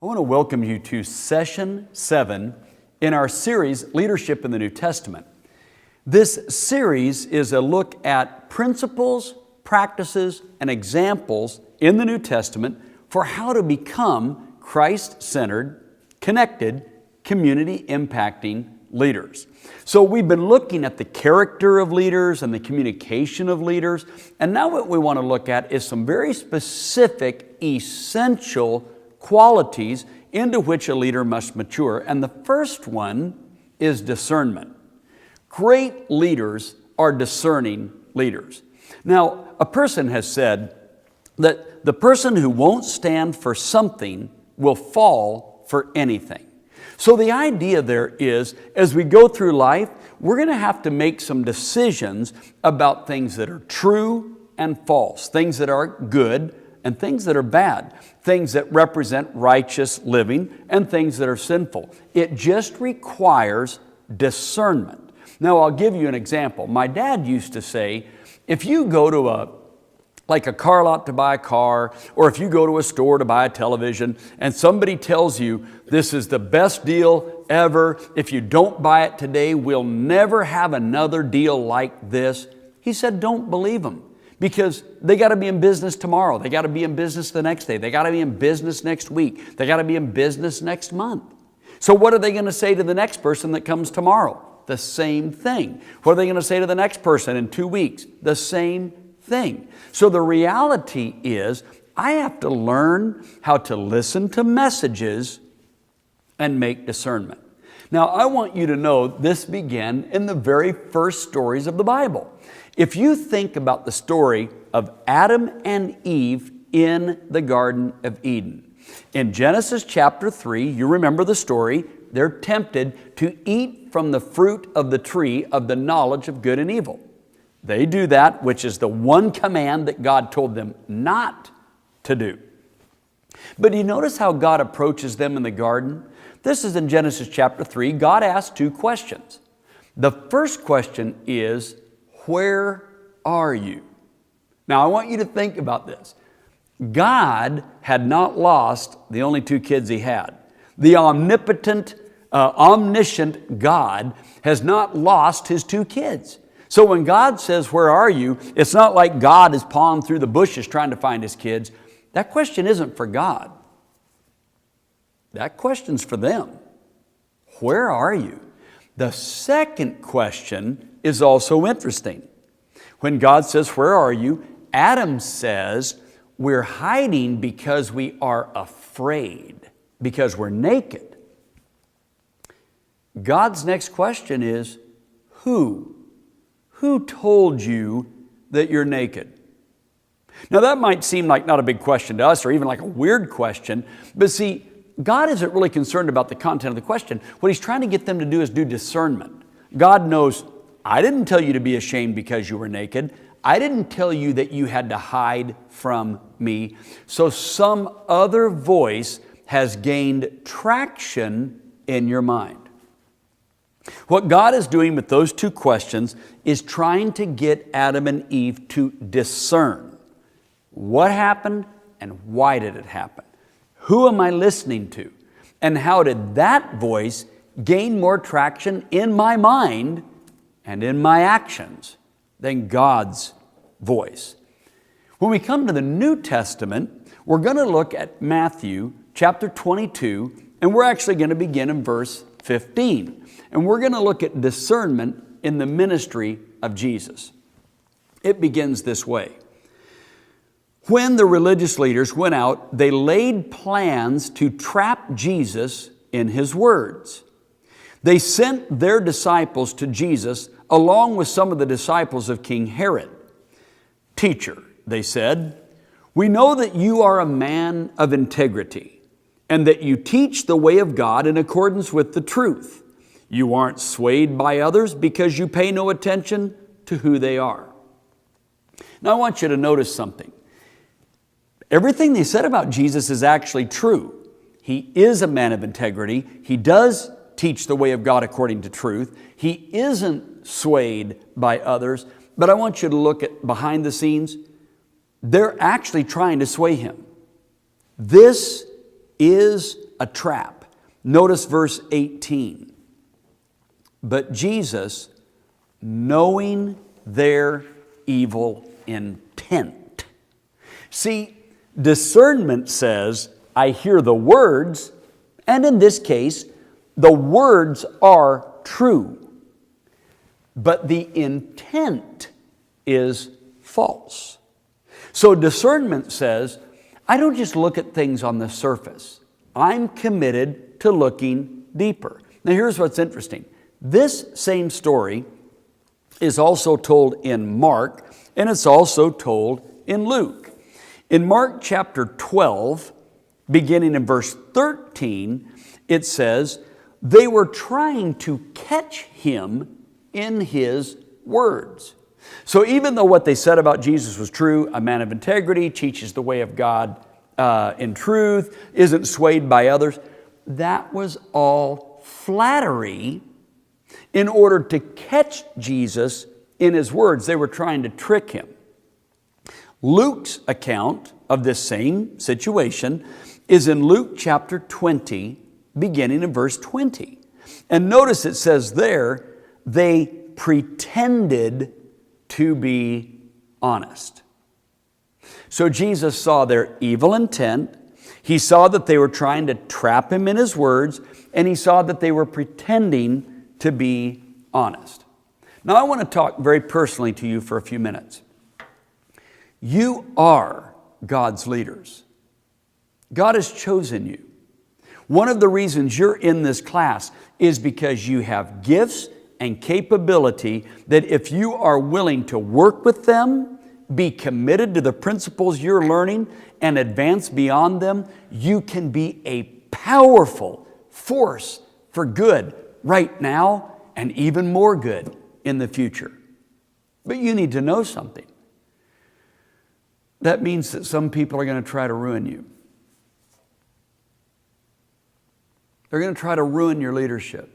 I want to welcome you to Session 7 in our series, Leadership in the New Testament. This series is a look at principles, practices, and examples in the New Testament for how to become Christ-centered, connected, community-impacting leaders. So we've been looking at the character of leaders and the communication of leaders, and now what we want to look at is some very specific, essential qualities into which a leader must mature. And the first one is discernment. Great leaders are discerning leaders. Now, a person has said that the person who won't stand for something will fall for anything. So the idea there is, as we go through life, we're going to have to make some decisions about things that are true and false, things that are good and things that are bad, things that represent righteous living and things that are sinful. It just requires discernment. Now, I'll give you an example. My dad used to say, if you go to a car lot to buy a car, or if you go to a store to buy a television and somebody tells you this is the best deal ever, if you don't buy it today, we'll never have another deal like this. He said, don't believe them, because they got to be in business tomorrow. They got to be in business the next day. They got to be in business next week. They got to be in business next month. So what are they going to say to the next person that comes tomorrow? The same thing. What are they going to say to the next person in 2 weeks? The same thing. So the reality is, I have to learn how to listen to messages and make discernment. Now, I want you to know this began in the very first stories of the Bible. If you think about the story of Adam and Eve in the Garden of Eden, in Genesis chapter 3, you remember the story, they're tempted to eat from the fruit of the tree of the knowledge of good and evil. They do that, which is the one command that God told them not to do. But do you notice how God approaches them in the garden? This is in Genesis chapter 3. God asks two questions. The first question is, where are you? Now, I want you to think about this. God had not lost the only two kids he had. The omnipotent, omniscient God has not lost his two kids. So when God says, where are you? It's not like God is pawing through the bushes trying to find his kids. That question isn't for God. That question's for them. Where are you? The second question is also interesting. When God says, where are you? Adam says, we're hiding because we are afraid, because we're naked. God's next question is, who? Who told you that you're naked? Now that might seem like not a big question to us, or even like a weird question, but see, God isn't really concerned about the content of the question. What he's trying to get them to do is do discernment. God knows, I didn't tell you to be ashamed because you were naked. I didn't tell you that you had to hide from me. So some other voice has gained traction in your mind. What God is doing with those two questions is trying to get Adam and Eve to discern what happened and why did it happen. Who am I listening to? And how did that voice gain more traction in my mind and in my actions than God's voice? When we come to the New Testament, we're going to look at Matthew chapter 22, and we're actually going to begin in verse 15. And we're going to look at discernment in the ministry of Jesus. It begins this way. When the religious leaders went out, they laid plans to trap Jesus in his words. They sent their disciples to Jesus along with some of the disciples of King Herod. Teacher, they said, we know that you are a man of integrity and that you teach the way of God in accordance with the truth. You aren't swayed by others because you pay no attention to who they are. Now I want you to notice something. Everything they said about Jesus is actually true. He is a man of integrity. He does teach the way of God according to truth. He isn't swayed by others. But I want you to look at behind the scenes. They're actually trying to sway him. This is a trap. Notice verse 18. But Jesus, knowing their evil intent. See, discernment says, I hear the words, and in this case, the words are true. But the intent is false. So discernment says, I don't just look at things on the surface. I'm committed to looking deeper. Now here's what's interesting. This same story is also told in Mark, and it's also told in Luke. In Mark chapter 12, beginning in verse 13, it says, they were trying to catch him in his words. So even though what they said about Jesus was true, a man of integrity, teaches the way of God in truth, isn't swayed by others, that was all flattery in order to catch Jesus in his words. They were trying to trick him. Luke's account of this same situation is in Luke chapter 20, beginning in verse 20. And notice it says there, they pretended to be honest. So Jesus saw their evil intent. He saw that they were trying to trap him in his words, and he saw that they were pretending to be honest. Now I want to talk very personally to you for a few minutes. You are God's leaders. God has chosen you. One of the reasons you're in this class is because you have gifts and capability that if you are willing to work with them, be committed to the principles you're learning, and advance beyond them, you can be a powerful force for good right now and even more good in the future. But you need to know something. That means that some people are going to try to ruin you. They're going to try to ruin your leadership.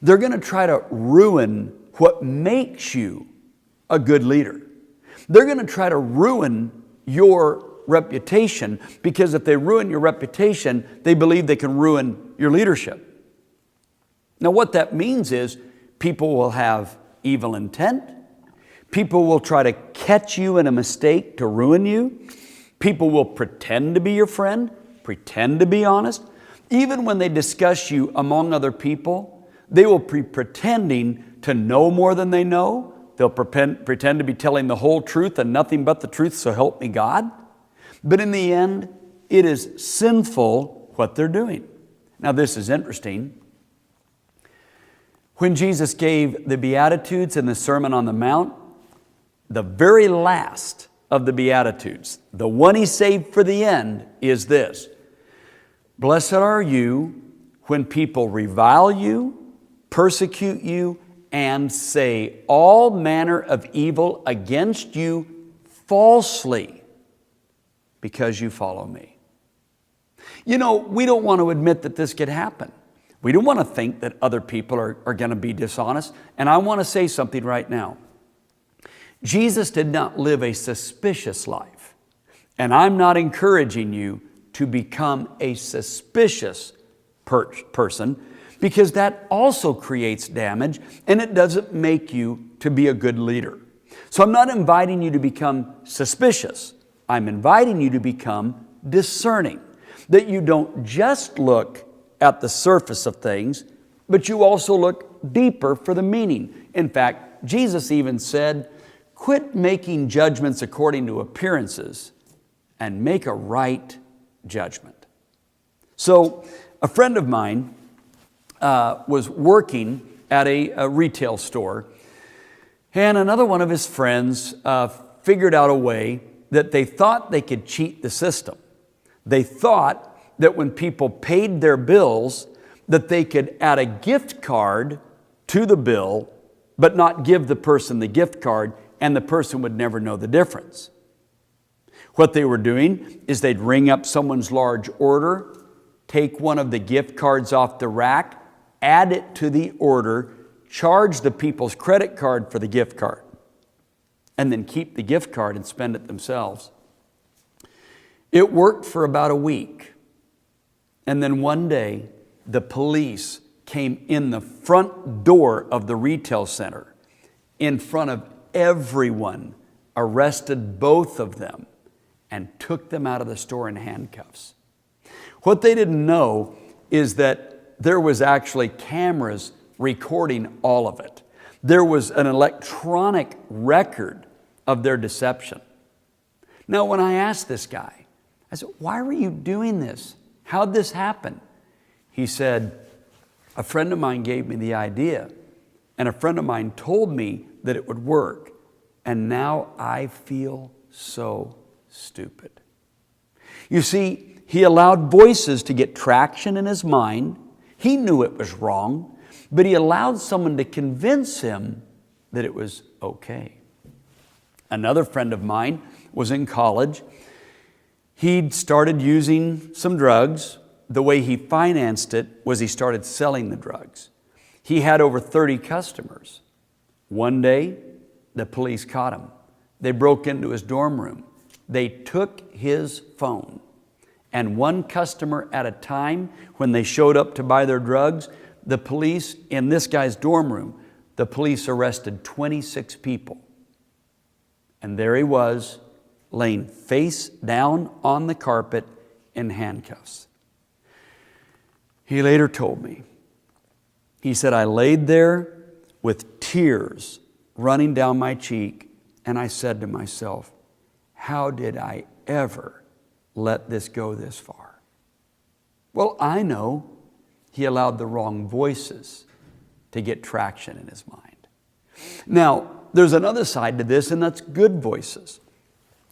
They're going to try to ruin what makes you a good leader. They're going to try to ruin your reputation, because if they ruin your reputation, they believe they can ruin your leadership. Now what that means is people will have evil intent. People will try to catch you in a mistake to ruin you. People will pretend to be your friend, pretend to be honest. Even when they discuss you among other people, they will be pretending to know more than they know. They'll pretend to be telling the whole truth and nothing but the truth, so help me God. But in the end, it is sinful what they're doing. Now this is interesting. When Jesus gave the Beatitudes in the Sermon on the Mount, the very last of the Beatitudes, the one he saved for the end, is this: blessed are you when people revile you, persecute you, and say all manner of evil against you falsely because you follow me. You know, we don't want to admit that this could happen. We don't want to think that other people are going to be dishonest. And I want to say something right now. Jesus did not live a suspicious life. And I'm not encouraging you to become a suspicious person, because that also creates damage and it doesn't make you to be a good leader. So I'm not inviting you to become suspicious. I'm inviting you to become discerning, that you don't just look at the surface of things, but you also look deeper for the meaning. In fact, Jesus even said, quit making judgments according to appearances and make a right judgment. So a friend of mine was working at a retail store, and another one of his friends figured out a way that they thought they could cheat the system. They thought that when people paid their bills, that they could add a gift card to the bill, but not give the person the gift card, and the person would never know the difference. What they were doing is they'd ring up someone's large order, take one of the gift cards off the rack, add it to the order, charge the people's credit card for the gift card, and then keep the gift card and spend it themselves. It worked for about a week. And then one day, the police came in the front door of the retail center, in front of everyone, arrested both of them, and took them out of the store in handcuffs. What they didn't know is that there was actually cameras recording all of it. There was an electronic record of their deception. Now, when I asked this guy, I said, "Why were you doing this? How'd this happen?" He said, "A friend of mine gave me the idea, and a friend of mine told me that it would work, and now I feel so stupid." You see, he allowed voices to get traction in his mind. He knew it was wrong, but he allowed someone to convince him that it was okay. Another friend of mine was in college. He'd started using some drugs. The way he financed it was he started selling the drugs. He had over 30 customers. One day, the police caught him. They broke into his dorm room. They took his phone. And one customer at a time, when they showed up to buy their drugs, the police, in this guy's dorm room, the police arrested 26 people. And there he was, laying face down on the carpet in handcuffs. He later told me, he said, "I laid there with tears running down my cheek, and I said to myself, how did I ever let this go this far?" Well, I know he allowed the wrong voices to get traction in his mind. Now, there's another side to this, and that's good voices.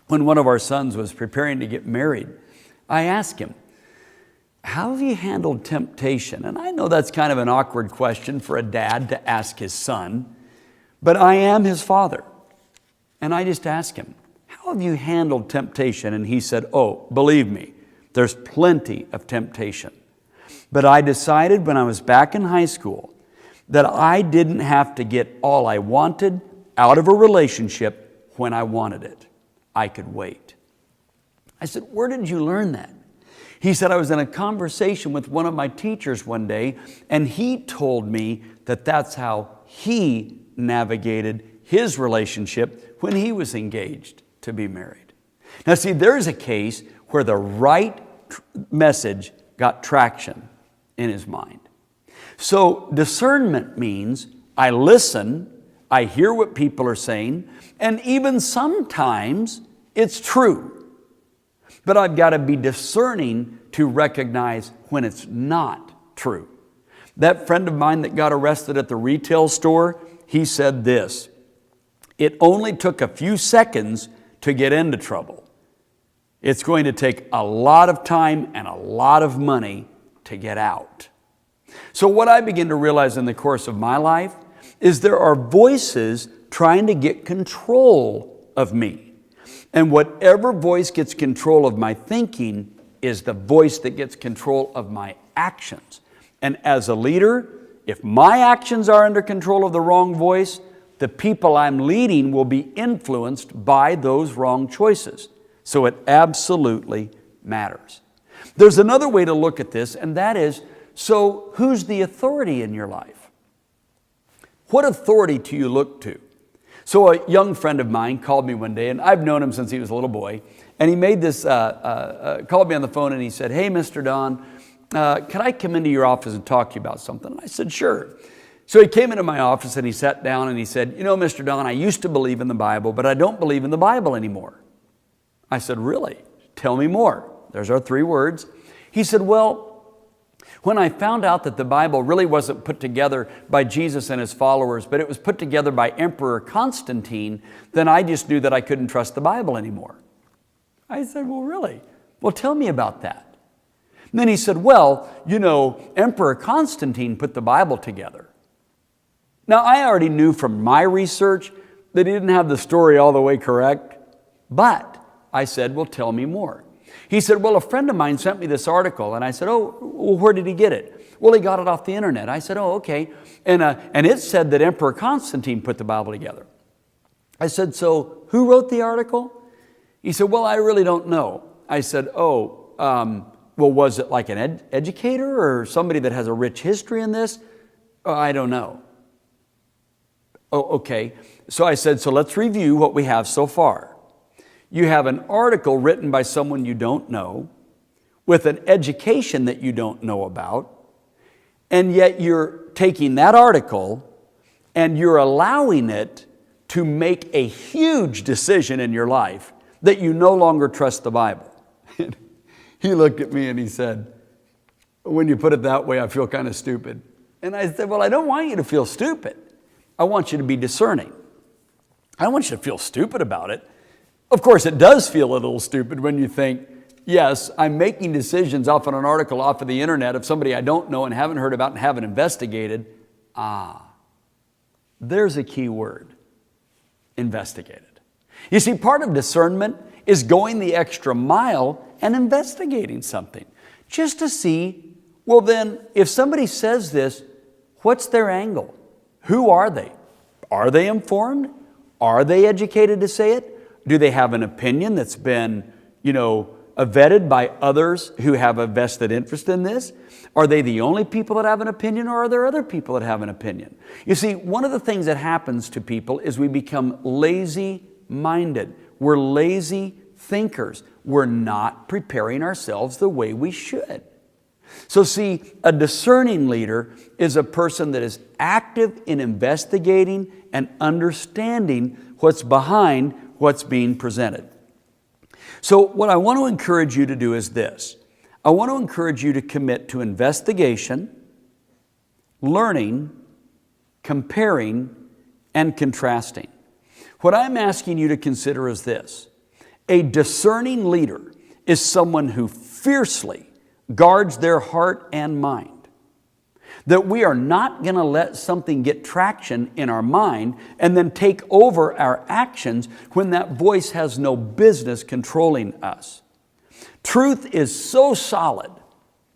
When one of our sons was preparing to get married, I asked him, "How have you handled temptation?" And I know that's kind of an awkward question for a dad to ask his son, but I am his father. And I just asked him, "How have you handled temptation?" And he said, "Oh, believe me, there's plenty of temptation. But I decided when I was back in high school that I didn't have to get all I wanted out of a relationship when I wanted it. I could wait." I said, "Where did you learn that?" He said, "I was in a conversation with one of my teachers one day, and he told me that that's how he navigated his relationship when he was engaged to be married." Now see, there's a case where the right message got traction in his mind. So discernment means I listen, I hear what people are saying, and even sometimes it's true. But I've got to be discerning to recognize when it's not true. That friend of mine that got arrested at the retail store, he said this, "It only took a few seconds to get into trouble. It's going to take a lot of time and a lot of money to get out." So what I begin to realize in the course of my life is there are voices trying to get control of me. And whatever voice gets control of my thinking is the voice that gets control of my actions. And as a leader, if my actions are under control of the wrong voice, the people I'm leading will be influenced by those wrong choices. So it absolutely matters. There's another way to look at this, and that is, so who's the authority in your life? What authority do you look to? So a young friend of mine called me one day, and I've known him since he was a little boy, and he made this, called me on the phone and he said, "Hey, Mr. Don, can I come into your office and talk to you about something?" And I said, "Sure." So he came into my office and he sat down and he said, "You know, Mr. Don, I used to believe in the Bible, but I don't believe in the Bible anymore." I said, "Really? Tell me more." There's our 3 words. He said, "Well, when I found out that the Bible really wasn't put together by Jesus and his followers, but it was put together by Emperor Constantine, then I just knew that I couldn't trust the Bible anymore." I said, "Well, really? Well, tell me about that." And then he said, "Well, you know, Emperor Constantine put the Bible together." Now, I already knew from my research that he didn't have the story all the way correct, but I said, "Well, tell me more." He said, "Well, a friend of mine sent me this article." And I said, "Oh, well, where did he get it?" "Well, he got it off the internet." I said, "Oh, okay." And it said that Emperor Constantine put the Bible together. I said, "So who wrote the article?" He said, "Well, I really don't know." I said, "Oh, Well, was it like an educator or somebody that has a rich history in this? Oh, I don't know. Oh, okay. So I said, so let's review what we have so far. You have an article written by someone you don't know, with an education that you don't know about, and yet you're taking that article and you're allowing it to make a huge decision in your life that you no longer trust the Bible. He looked at me and he said, when you put it that way, I feel kind of stupid. And I said, well, I don't want you to feel stupid. I want you to be discerning. I don't want you to feel stupid about it. Of course, it does feel a little stupid when you think, yes, I'm making decisions off of an article off of the internet of somebody I don't know and haven't heard about and haven't investigated. There's a key word: investigated. You see, part of discernment is going the extra mile and investigating something just to see, well then, if somebody says this, what's their angle? Who are they? Are they informed? Are they educated to say it? Do they have an opinion that's been, vetted by others who have a vested interest in this? Are they the only people that have an opinion, or are there other people that have an opinion? You see, one of the things that happens to people is we become lazy-minded. We're lazy thinkers. We're not preparing ourselves the way we should. So see, a discerning leader is a person that is active in investigating and understanding what's behind what's being presented. So what I want to encourage you to do is this. I want to encourage you to commit to investigation, learning, comparing, and contrasting. What I'm asking you to consider is this. A discerning leader is someone who fiercely guards their heart and mind. That we are not going to let something get traction in our mind and then take over our actions when that voice has no business controlling us. Truth is so solid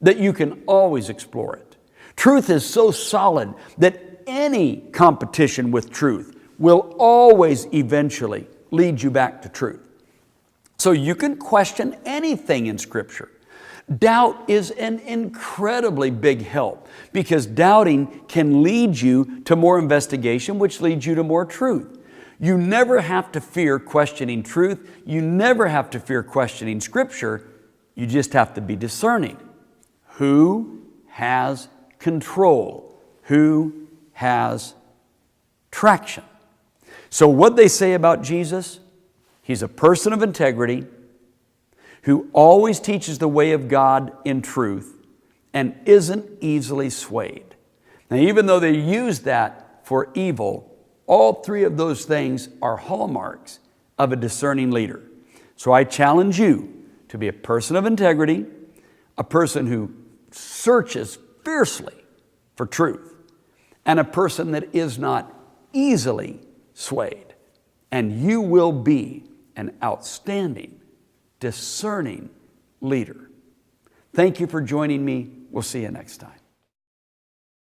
that you can always explore it. Truth is so solid that any competition with truth will always eventually lead you back to truth. So you can question anything in Scripture. Doubt is an incredibly big help because doubting can lead you to more investigation, which leads you to more truth. You never have to fear questioning truth. You never have to fear questioning Scripture. You just have to be discerning. Who has control? Who has traction? So what they say about Jesus, He's a person of integrity who always teaches the way of God in truth and isn't easily swayed. Now, even though they use that for evil, all three of those things are hallmarks of a discerning leader. So I challenge you to be a person of integrity, a person who searches fiercely for truth, and a person that is not easily swayed. And you will be an outstanding, discerning leader. Thank you for joining me. We'll see you next time.